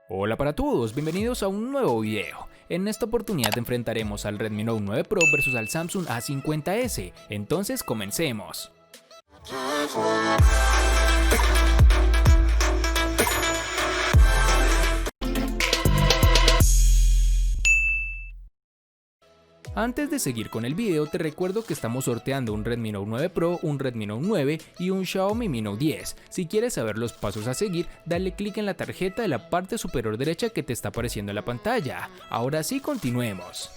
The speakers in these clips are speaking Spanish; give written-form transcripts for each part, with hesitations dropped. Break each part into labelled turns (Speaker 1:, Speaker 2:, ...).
Speaker 1: Hola para todos, bienvenidos a un nuevo video. En esta oportunidad enfrentaremos al Redmi Note 9 Pro versus al Samsung A50s, entonces comencemos. Antes de seguir con el video, te recuerdo que estamos sorteando un Redmi Note 9 Pro, un Redmi Note 9 y un Xiaomi Mi Note 10. Si quieres saber los pasos a seguir, dale clic en la tarjeta de la parte superior derecha que te está apareciendo en la pantalla. Ahora sí, continuemos.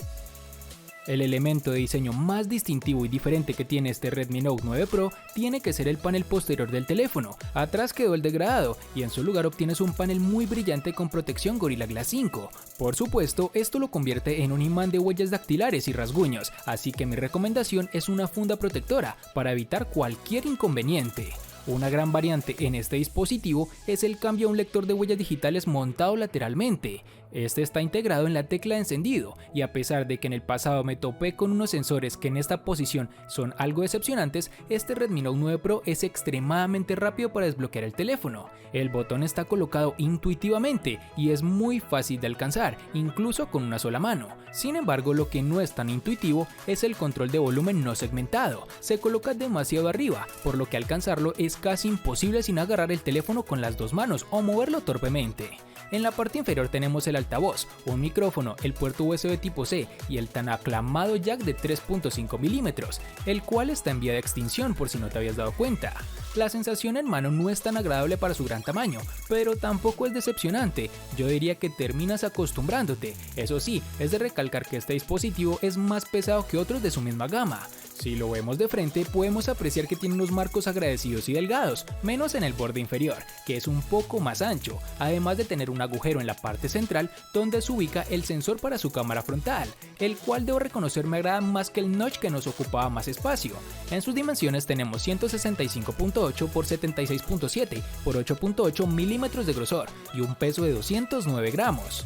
Speaker 1: El elemento de diseño más distintivo y diferente que tiene este Redmi Note 9 Pro tiene que ser el panel posterior del teléfono. Atrás quedó el degradado y en su lugar obtienes un panel muy brillante con protección Gorilla Glass 5. Por supuesto, esto lo convierte en un imán de huellas dactilares y rasguños, así que mi recomendación es una funda protectora para evitar cualquier inconveniente. Una gran variante en este dispositivo es el cambio a un lector de huellas digitales montado lateralmente. Este está integrado en la tecla de encendido y a pesar de que en el pasado me topé con unos sensores que en esta posición son algo decepcionantes, este Redmi Note 9 Pro es extremadamente rápido para desbloquear el teléfono. El botón está colocado intuitivamente y es muy fácil de alcanzar, incluso con una sola mano. Sin embargo, lo que no es tan intuitivo es el control de volumen no segmentado. Se coloca demasiado arriba, por lo que alcanzarlo es casi imposible sin agarrar el teléfono con las dos manos o moverlo torpemente. En la parte inferior tenemos el altavoz, un micrófono, el puerto USB tipo C y el tan aclamado jack de 3.5 mm, el cual está en vía de extinción por si no te habías dado cuenta. La sensación en mano no es tan agradable para su gran tamaño, pero tampoco es decepcionante, yo diría que terminas acostumbrándote. Eso sí, es de recalcar que este dispositivo es más pesado que otros de su misma gama. Si lo vemos de frente, podemos apreciar que tiene unos marcos agradecidos y delgados, menos en el borde inferior, que es un poco más ancho, además de tener un agujero en la parte central donde se ubica el sensor para su cámara frontal, el cual debo reconocer me agrada más que el notch que nos ocupaba más espacio. En sus dimensiones tenemos 165.8 x 76.7 x 8.8 milímetros de grosor y un peso de 209 gramos.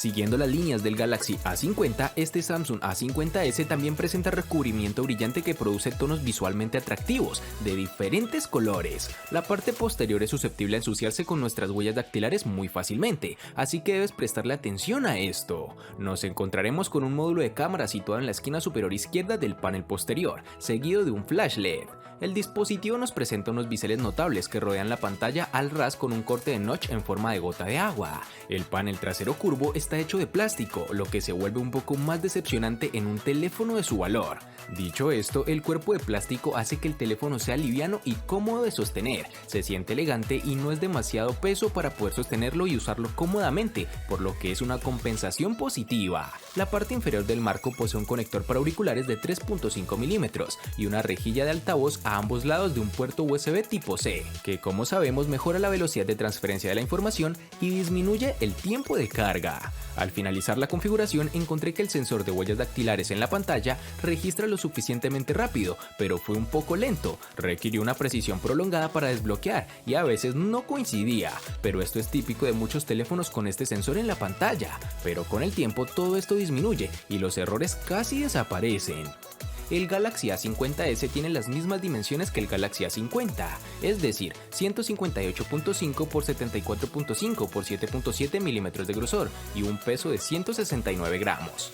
Speaker 2: Siguiendo las líneas del Galaxy A50, este Samsung A50s también presenta recubrimiento brillante que produce tonos visualmente atractivos, de diferentes colores. La parte posterior es susceptible a ensuciarse con nuestras huellas dactilares muy fácilmente, así que debes prestarle atención a esto. Nos encontraremos con un módulo de cámara situado en la esquina superior izquierda del panel posterior, seguido de un flash LED. El dispositivo nos presenta unos biseles notables que rodean la pantalla al ras con un corte de notch en forma de gota de agua. El panel trasero curvo está hecho de plástico, lo que se vuelve un poco más decepcionante en un teléfono de su valor. Dicho esto, el cuerpo de plástico hace que el teléfono sea liviano y cómodo de sostener, se siente elegante y no es demasiado peso para poder sostenerlo y usarlo cómodamente, por lo que es una compensación positiva. La parte inferior del marco posee un conector para auriculares de 3.5 mm y una rejilla de altavoz a ambos lados de un puerto USB tipo C, que como sabemos mejora la velocidad de transferencia de la información y disminuye el tiempo de carga. Al finalizar la configuración encontré que el sensor de huellas dactilares en la pantalla registra lo suficientemente rápido, pero fue un poco lento, requirió una precisión prolongada para desbloquear y a veces no coincidía, pero esto es típico de muchos teléfonos con este sensor en la pantalla, pero con el tiempo todo esto disminuye y los errores casi desaparecen. El Galaxy A50s tiene las mismas dimensiones que el Galaxy A50, es decir, 158.5 x 74.5 x 7.7 milímetros de grosor y un peso de 169 gramos.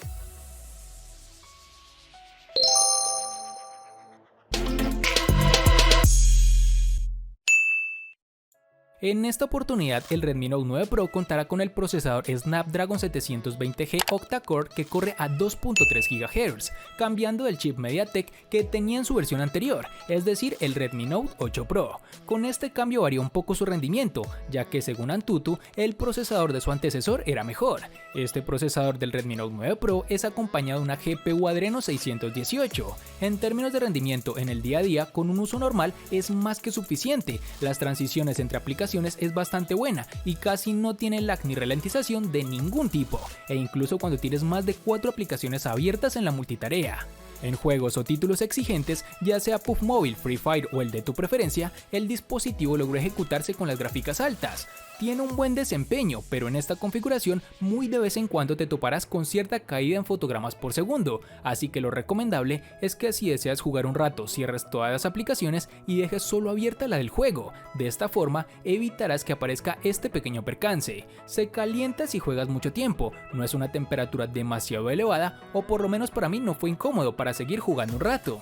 Speaker 1: En esta oportunidad, el Redmi Note 9 Pro contará con el procesador Snapdragon 720G octa-core que corre a 2.3 GHz, cambiando del chip MediaTek que tenía en su versión anterior, es decir, el Redmi Note 8 Pro. Con este cambio varía un poco su rendimiento, ya que según Antutu, el procesador de su antecesor era mejor. Este procesador del Redmi Note 9 Pro es acompañado de una GPU Adreno 618. En términos de rendimiento en el día a día, con un uso normal es más que suficiente. Las transiciones entre aplicaciones es bastante buena y casi no tiene lag ni ralentización de ningún tipo, e incluso cuando tienes más de 4 aplicaciones abiertas en la multitarea. En juegos o títulos exigentes, ya sea PUBG Mobile, Free Fire o el de tu preferencia, el dispositivo logra ejecutarse con las gráficas altas. Tiene un buen desempeño, pero en esta configuración muy de vez en cuando te toparás con cierta caída en fotogramas por segundo, así que lo recomendable es que si deseas jugar un rato cierres todas las aplicaciones y dejes solo abierta la del juego. De esta forma evitarás que aparezca este pequeño percance. Se calienta si juegas mucho tiempo, no es una temperatura demasiado elevada, o por lo menos para mí no fue incómodo para seguir jugando un rato.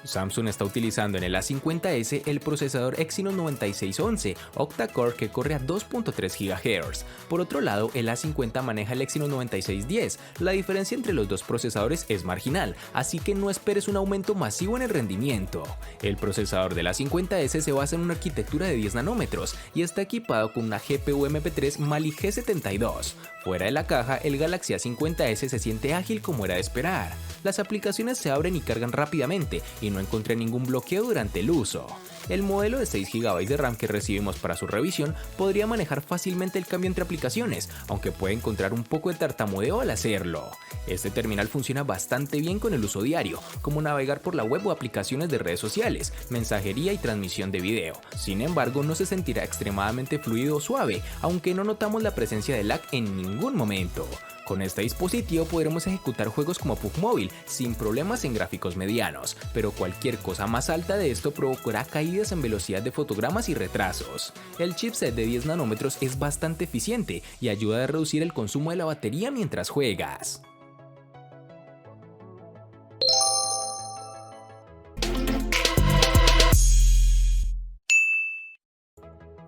Speaker 2: Samsung está utilizando en el A50s el procesador Exynos 9611 octa-core que corre a 2.3 GHz. Por otro lado, el A50 maneja el Exynos 9610. La diferencia entre los dos procesadores es marginal, así que no esperes un aumento masivo en el rendimiento. El procesador del A50s se basa en una arquitectura de 10 nanómetros y está equipado con una GPU MP3 Mali G72. Fuera de la caja, el Galaxy A50s se siente ágil como era de esperar. Las aplicaciones se abren y cargan rápidamente y no encontré ningún bloqueo durante el uso. El modelo de 6 GB de RAM que recibimos para su revisión podría manejar fácilmente el cambio entre aplicaciones, aunque puede encontrar un poco de tartamudeo al hacerlo. Este terminal funciona bastante bien con el uso diario, como navegar por la web o aplicaciones de redes sociales, mensajería y transmisión de video. Sin embargo, no se sentirá extremadamente fluido o suave, aunque no notamos la presencia de lag en ningún momento. Con este dispositivo podremos ejecutar juegos como PUBG Mobile sin problemas en gráficos medianos, pero cualquier cosa más alta de esto provocará caídas en velocidad de fotogramas y retrasos. El chipset de 10 nanómetros es bastante eficiente y ayuda a reducir el consumo de la batería mientras juegas.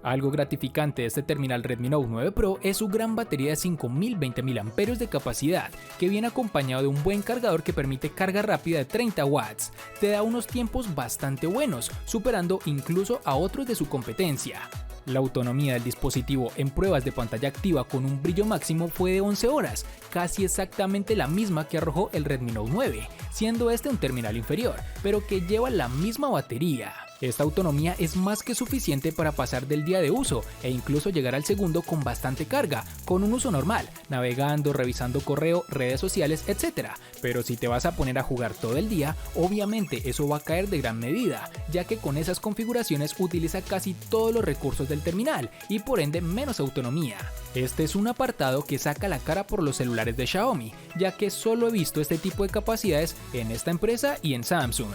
Speaker 1: Algo gratificante de este terminal Redmi Note 9 Pro es su gran batería de 5020 mAh de capacidad, que viene acompañado de un buen cargador que permite carga rápida de 30 watts. Te da unos tiempos bastante buenos, superando incluso a otros de su competencia. La autonomía del dispositivo en pruebas de pantalla activa con un brillo máximo fue de 11 horas, casi exactamente la misma que arrojó el Redmi Note 9, siendo este un terminal inferior, pero que lleva la misma batería. Esta autonomía es más que suficiente para pasar del día de uso e incluso llegar al segundo con bastante carga, con un uso normal, navegando, revisando correo, redes sociales, etc. Pero si te vas a poner a jugar todo el día, obviamente eso va a caer de gran medida, ya que con esas configuraciones utiliza casi todos los recursos del terminal y por ende menos autonomía. Este es un apartado que saca la cara por los celulares de Xiaomi, ya que solo he visto este tipo de capacidades en esta empresa y en Samsung.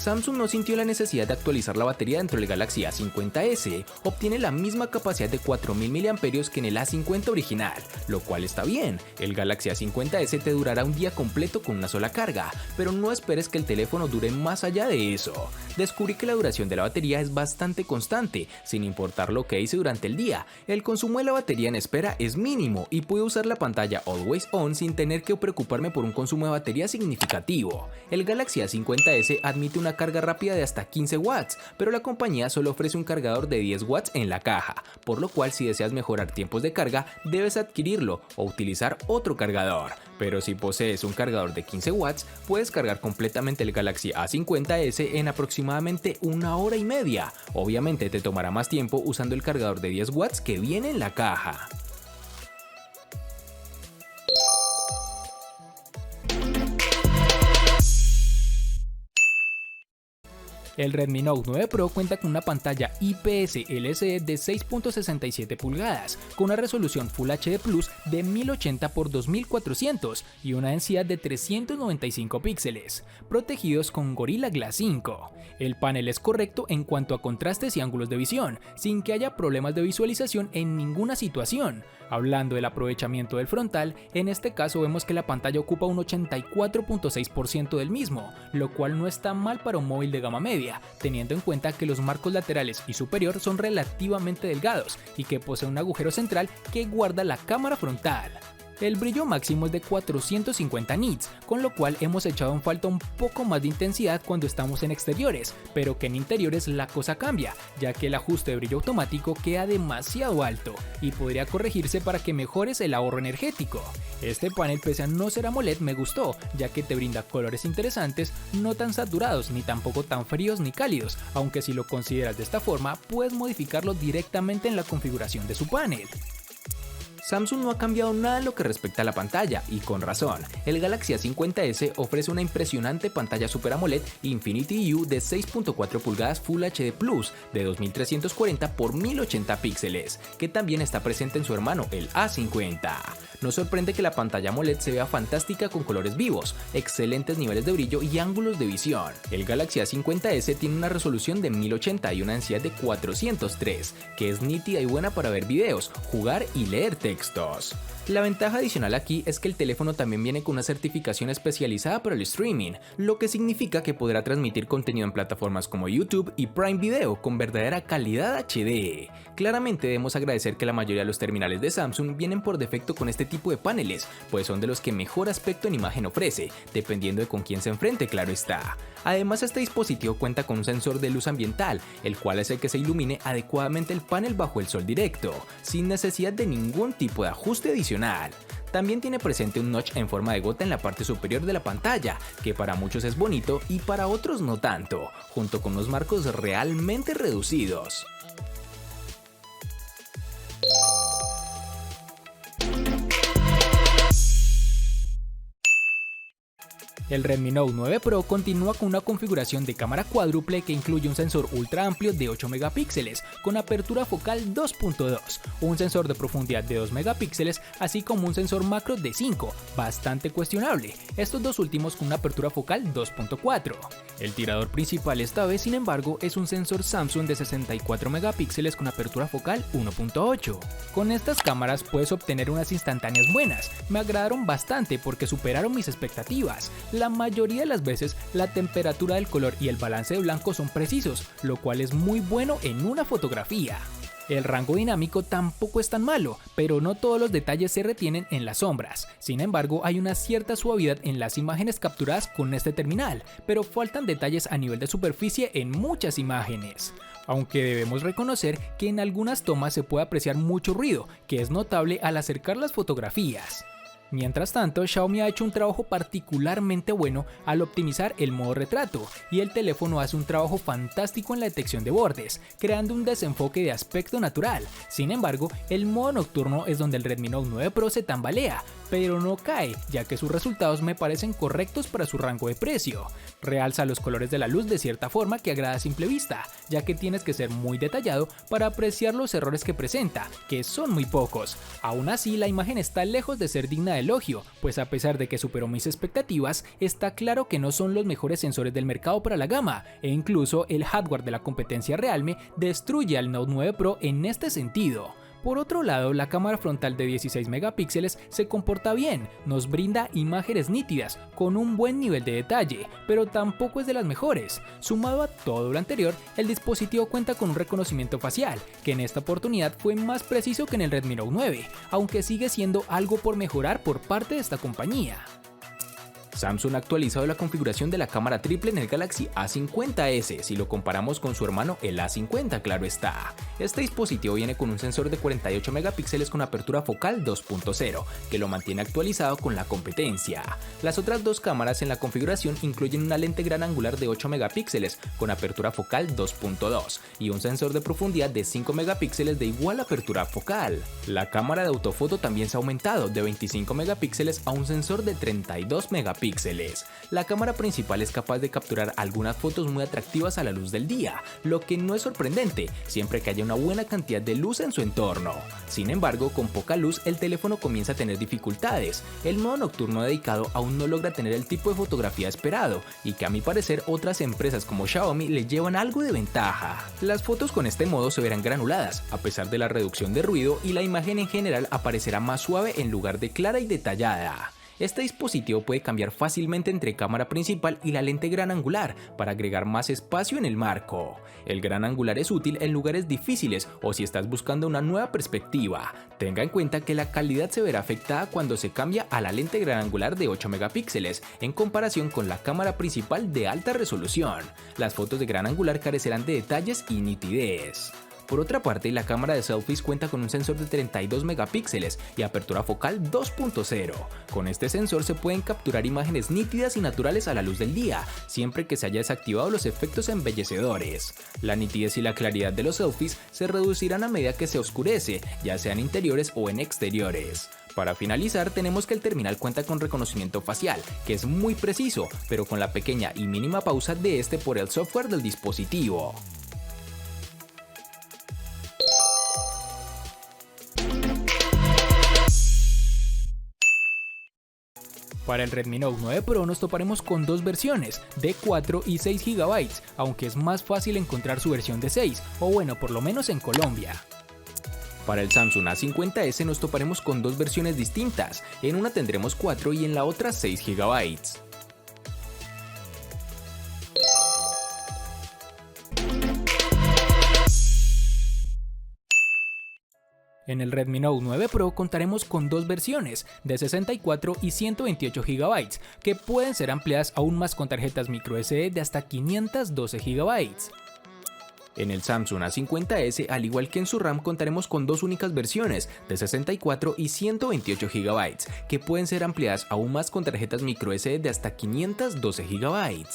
Speaker 2: Samsung no sintió la necesidad de actualizar la batería dentro del Galaxy A50s, obtiene la misma capacidad de 4000 mAh que en el A50 original, lo cual está bien. El Galaxy A50s te durará un día completo con una sola carga, pero no esperes que el teléfono dure más allá de eso. Descubrí que la duración de la batería es bastante constante, sin importar lo que hice durante el día. El consumo de la batería en espera es mínimo y puedo usar la pantalla Always On sin tener que preocuparme por un consumo de batería significativo. El Galaxy A50s admite una carga rápida de hasta 15 watts, pero la compañía solo ofrece un cargador de 10 watts en la caja, por lo cual si deseas mejorar tiempos de carga debes adquirirlo o utilizar otro cargador. Pero si posees un cargador de 15 watts, puedes cargar completamente el Galaxy A50s en aproximadamente 1 hora y media. Obviamente te tomará más tiempo usando el cargador de 10 watts que viene en la caja.
Speaker 1: El Redmi Note 9 Pro cuenta con una pantalla IPS LCD de 6.67 pulgadas, con una resolución Full HD Plus de 1080 x 2400 y una densidad de 395 píxeles, protegidos con Gorilla Glass 5. El panel es correcto en cuanto a contrastes y ángulos de visión, sin que haya problemas de visualización en ninguna situación. Hablando del aprovechamiento del frontal, en este caso vemos que la pantalla ocupa un 84.6% del mismo, lo cual no está mal para un móvil de gama media, teniendo en cuenta que los marcos laterales y superior son relativamente delgados y que posee un agujero central que guarda la cámara frontal. El brillo máximo es de 450 nits, con lo cual hemos echado en falta un poco más de intensidad cuando estamos en exteriores, pero que en interiores la cosa cambia, ya que el ajuste de brillo automático queda demasiado alto y podría corregirse para que mejores el ahorro energético. Este panel, pese a no ser AMOLED, me gustó, ya que te brinda colores interesantes, no tan saturados ni tampoco tan fríos ni cálidos, aunque si lo consideras de esta forma, puedes modificarlo directamente en la configuración de su panel.
Speaker 2: Samsung no ha cambiado nada en lo que respecta a la pantalla, y con razón. El Galaxy A50s ofrece una impresionante pantalla Super AMOLED Infinity U de 6.4 pulgadas Full HD Plus de 2340 x 1080 píxeles, que también está presente en su hermano, el A50. No sorprende que la pantalla AMOLED se vea fantástica con colores vivos, excelentes niveles de brillo y ángulos de visión. El Galaxy A50s tiene una resolución de 1080 y una densidad de 403, que es nítida y buena para ver videos, jugar y leer textos. La ventaja adicional aquí es que el teléfono también viene con una certificación especializada para el streaming, lo que significa que podrá transmitir contenido en plataformas como YouTube y Prime Video con verdadera calidad HD. Claramente debemos agradecer que la mayoría de los terminales de Samsung vienen por defecto con este tipo de paneles, pues son de los que mejor aspecto en imagen ofrece, dependiendo de con quién se enfrente, claro está. Además, este dispositivo cuenta con un sensor de luz ambiental, el cual hace que se ilumine adecuadamente el panel bajo el sol directo, sin necesidad de ningún tipo de ajuste adicional. También tiene presente un notch en forma de gota en la parte superior de la pantalla, que para muchos es bonito y para otros no tanto, junto con unos marcos realmente reducidos.
Speaker 1: El Redmi Note 9 Pro continúa con una configuración de cámara cuádruple que incluye un sensor ultra amplio de 8 megapíxeles con apertura focal 2.2, un sensor de profundidad de 2 megapíxeles, así como un sensor macro de 5, bastante cuestionable, estos dos últimos con una apertura focal 2.4. El tirador principal esta vez, sin embargo, es un sensor Samsung de 64 megapíxeles con apertura focal 1.8. Con estas cámaras puedes obtener unas instantáneas buenas, me agradaron bastante porque superaron mis expectativas. La mayoría de las veces la temperatura del color y el balance de blanco son precisos, lo cual es muy bueno en una fotografía. El rango dinámico tampoco es tan malo, pero no todos los detalles se retienen en las sombras. Sin embargo, hay una cierta suavidad en las imágenes capturadas con este terminal, pero faltan detalles a nivel de superficie en muchas imágenes. Aunque debemos reconocer que en algunas tomas se puede apreciar mucho ruido, que es notable al acercar las fotografías. Mientras tanto, Xiaomi ha hecho un trabajo particularmente bueno al optimizar el modo retrato, y el teléfono hace un trabajo fantástico en la detección de bordes, creando un desenfoque de aspecto natural. Sin embargo, el modo nocturno es donde el Redmi Note 9 Pro se tambalea, pero no cae, ya que sus resultados me parecen correctos para su rango de precio. Realza los colores de la luz de cierta forma que agrada a simple vista, ya que tienes que ser muy detallado para apreciar los errores que presenta, que son muy pocos. Aún así, la imagen está lejos de ser digna de elogio, pues a pesar de que superó mis expectativas, está claro que no son los mejores sensores del mercado para la gama, e incluso el hardware de la competencia Realme destruye al Note 9 Pro en este sentido. Por otro lado, la cámara frontal de 16 megapíxeles se comporta bien, nos brinda imágenes nítidas, con un buen nivel de detalle, pero tampoco es de las mejores. Sumado a todo lo anterior, el dispositivo cuenta con un reconocimiento facial, que en esta oportunidad fue más preciso que en el Redmi Note 9, aunque sigue siendo algo por mejorar por parte de esta compañía.
Speaker 2: Samsung ha actualizado la configuración de la cámara triple en el Galaxy A50s si lo comparamos con su hermano el A50, claro está. Este dispositivo viene con un sensor de 48 megapíxeles con apertura focal 2.0, que lo mantiene actualizado con la competencia. Las otras dos cámaras en la configuración incluyen una lente gran angular de 8 megapíxeles con apertura focal 2.2 y un sensor de profundidad de 5 megapíxeles de igual apertura focal. La cámara de autofoto también se ha aumentado de 25 megapíxeles a un sensor de 32 megapíxeles. La cámara principal es capaz de capturar algunas fotos muy atractivas a la luz del día, lo que no es sorprendente, siempre que haya una buena cantidad de luz en su entorno. Sin embargo, con poca luz el teléfono comienza a tener dificultades. El modo nocturno dedicado aún no logra tener el tipo de fotografía esperado, y que a mi parecer otras empresas como Xiaomi le llevan algo de ventaja. Las fotos con este modo se verán granuladas, a pesar de la reducción de ruido, y la imagen en general aparecerá más suave en lugar de clara y detallada. Este dispositivo puede cambiar fácilmente entre cámara principal y la lente gran angular para agregar más espacio en el marco. El gran angular es útil en lugares difíciles o si estás buscando una nueva perspectiva. Tenga en cuenta que la calidad se verá afectada cuando se cambia a la lente gran angular de 8 megapíxeles en comparación con la cámara principal de alta resolución. Las fotos de gran angular carecerán de detalles y nitidez. Por otra parte, la cámara de selfies cuenta con un sensor de 32 megapíxeles y apertura focal 2.0. Con este sensor se pueden capturar imágenes nítidas y naturales a la luz del día, siempre que se haya desactivado los efectos embellecedores. La nitidez y la claridad de los selfies se reducirán a medida que se oscurece, ya sea en interiores o en exteriores. Para finalizar, tenemos que el terminal cuenta con reconocimiento facial, que es muy preciso, pero con la pequeña y mínima pausa de este por el software del dispositivo.
Speaker 1: Para el Redmi Note 9 Pro nos toparemos con dos versiones, de 4 y 6 GB, aunque es más fácil encontrar su versión de 6, o bueno, por lo menos en Colombia.
Speaker 2: Para el Samsung A50s nos toparemos con dos versiones distintas, en una tendremos 4 y en la otra 6 GB.
Speaker 1: En el Redmi Note 9 Pro contaremos con dos versiones, de 64 y 128 GB, que pueden ser ampliadas aún más con tarjetas microSD de hasta 512 GB.
Speaker 2: En el Samsung A50s, al igual que en su RAM, contaremos con dos únicas versiones, de 64 y 128 GB, que pueden ser ampliadas aún más con tarjetas microSD de hasta 512 GB.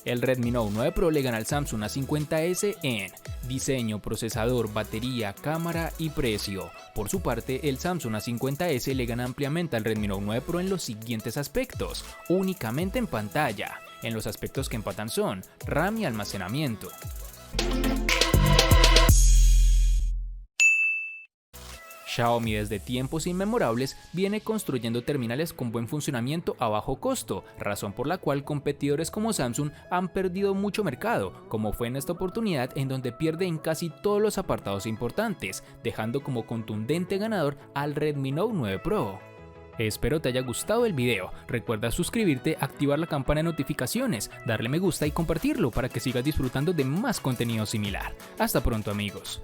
Speaker 1: El Redmi Note 9 Pro le gana al Samsung A50s en diseño, procesador, batería, cámara y precio. Por su parte, el Samsung A50s le gana ampliamente al Redmi Note 9 Pro en los siguientes aspectos: únicamente en pantalla. En los aspectos que empatan son RAM y almacenamiento. Xiaomi desde tiempos inmemorables viene construyendo terminales con buen funcionamiento a bajo costo, razón por la cual competidores como Samsung han perdido mucho mercado, como fue en esta oportunidad en donde pierde en casi todos los apartados importantes, dejando como contundente ganador al Redmi Note 9 Pro. Espero te haya gustado el video, recuerda suscribirte, activar la campana de notificaciones, darle me gusta y compartirlo para que sigas disfrutando de más contenido similar. Hasta pronto amigos.